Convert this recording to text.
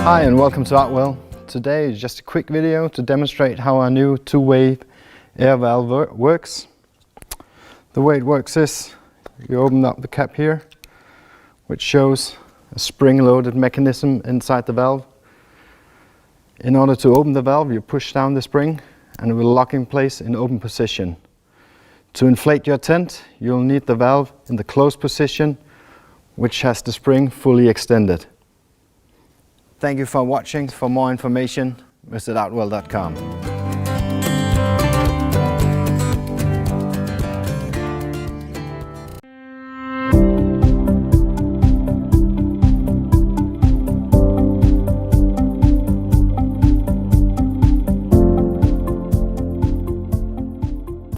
Hi and welcome to Outwell. Today is just a quick video to demonstrate how our new two-way air valve works. The way it works is you open up the cap here, which shows a spring-loaded mechanism inside the valve. In order to open the valve, you push down the spring and it will lock in place in open position. To inflate your tent, you'll need the valve in the closed position, which has the spring fully extended. Thank you for watching. For more information, visit outwell.com.